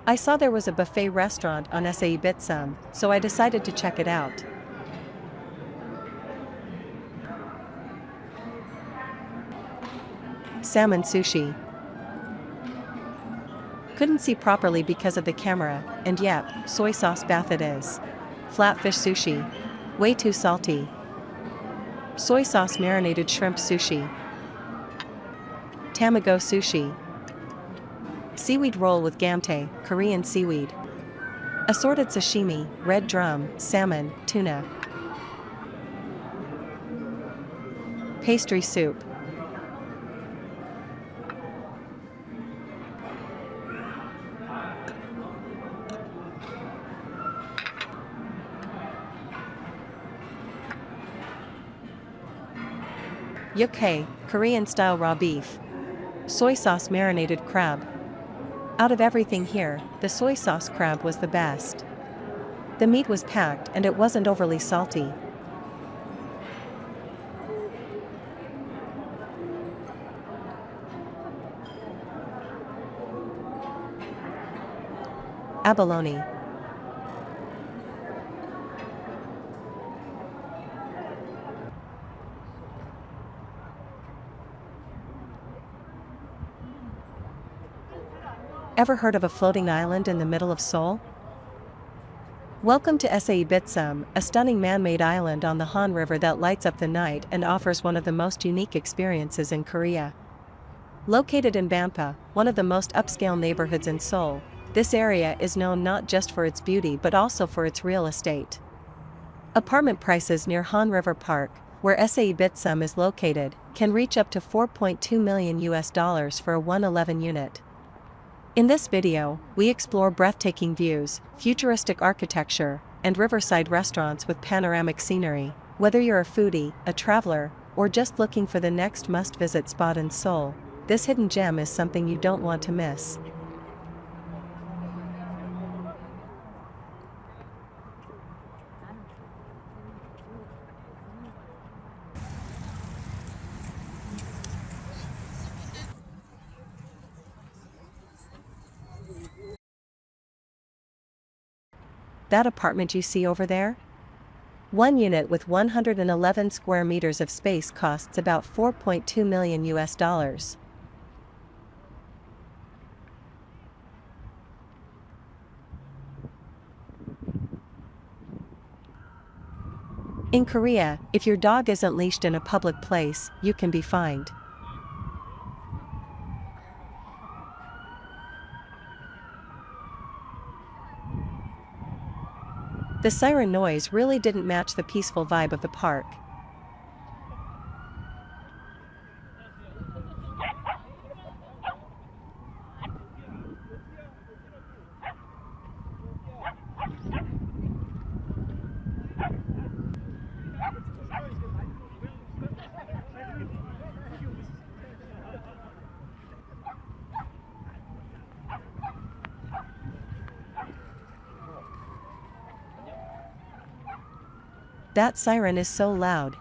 I saw there was a buffet restaurant on Sebitseom, so I decided to check it out. Salmon sushi. Couldn't see properly because of the camera, and yep, soy sauce bath it is. Flatfish sushi. Way too salty. Soy sauce marinated shrimp sushi. Tamago sushi. Seaweed roll with gamtae, Korean seaweed. Assorted sashimi, red drum, salmon, tuna. Pastry soup. Seocho-gu, Korean-style raw beef. Soy sauce marinated crab. Out of everything here, the soy sauce crab was the best. The meat was packed and it wasn't overly salty. Abalone. Ever heard of a floating island in the middle of Seoul? Welcome to Sebitseom, a stunning man-made island on the Han River that lights up the night and offers one of the most unique experiences in Korea. Located in Banpo, one of the most upscale neighborhoods in Seoul, this area is known not just for its beauty but also for its real estate. Apartment prices near Han River Park, where Sebitseom is located, can reach up to $4.2 million for a 111 unit. In this video, we explore breathtaking views, futuristic architecture, and riverside restaurants with panoramic scenery. Whether you're a foodie, a traveler, or just looking for the next must-visit spot in Seoul, this hidden gem is something you don't want to miss. That apartment you see over there? One unit with 111 square meters of space costs about $4.2 million. In Korea, if your dog isn't leashed in a public place, you can be fined. The siren noise really didn't match the peaceful vibe of the park. That siren is so loud.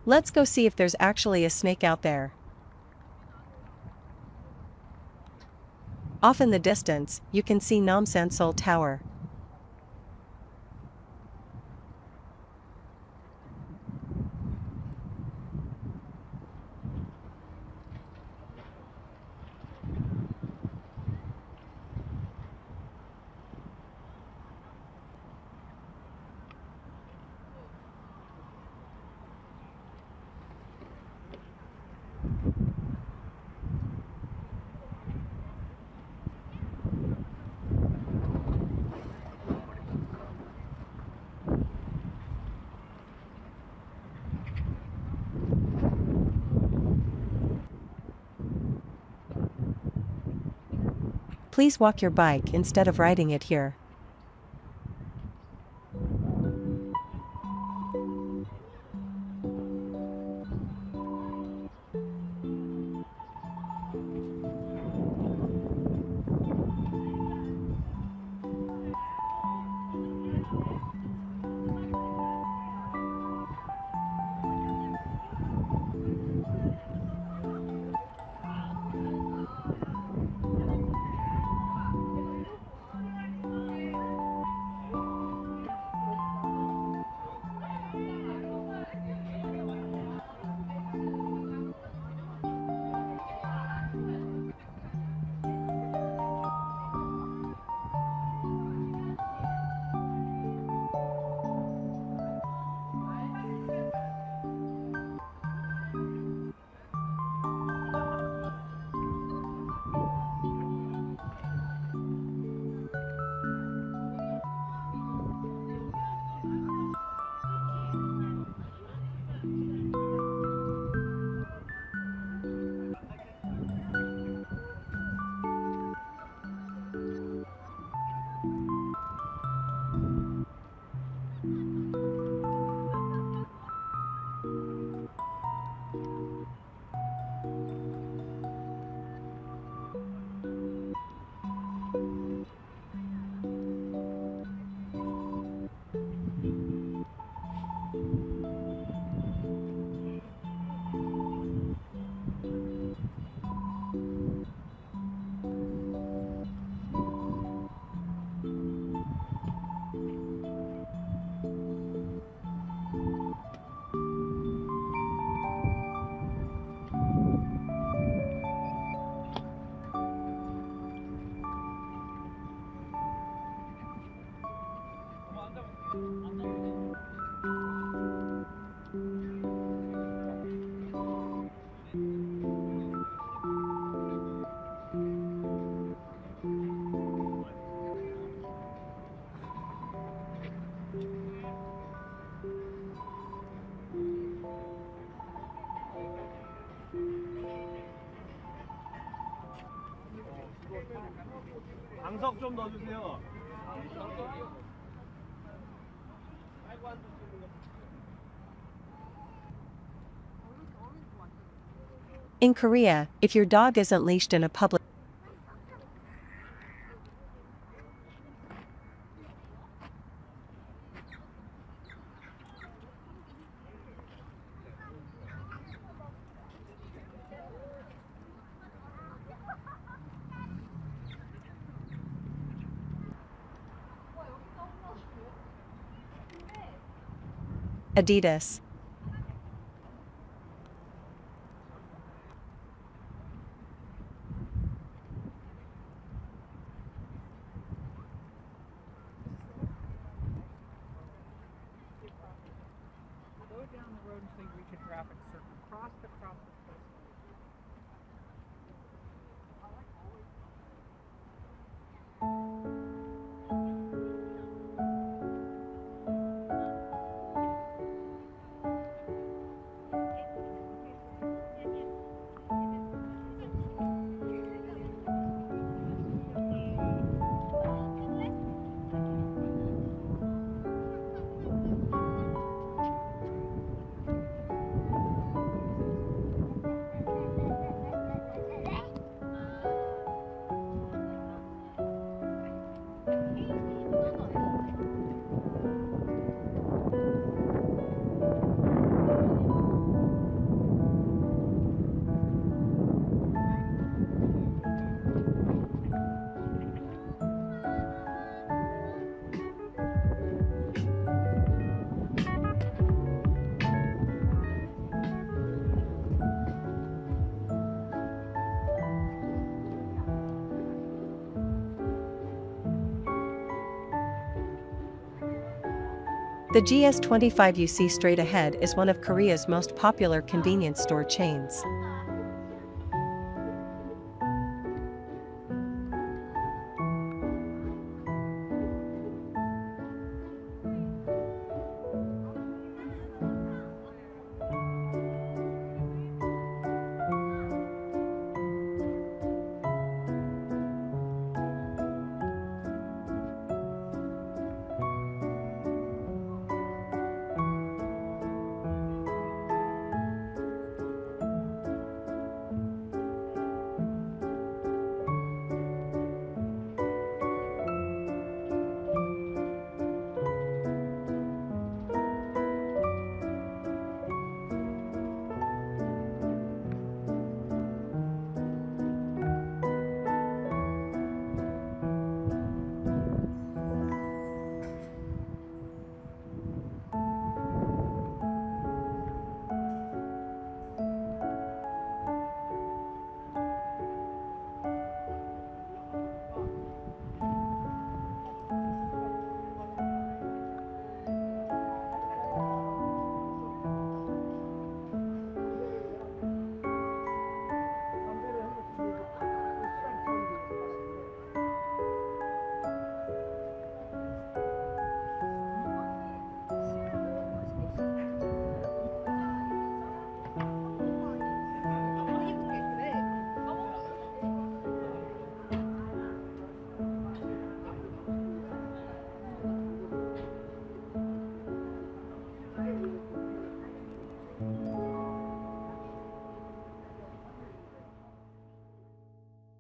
Let's go see if there's actually a snake out there. Off in the distance, you can see Namsan Seoul Tower. Please walk your bike instead of riding it here. 방석 좀 넣어주세요. In Korea, if your dog isn't leashed in a public Adidas. Go down the road until you reach a traffic circle. Cross the place. The GS25 you see straight ahead is one of Korea's most popular convenience store chains.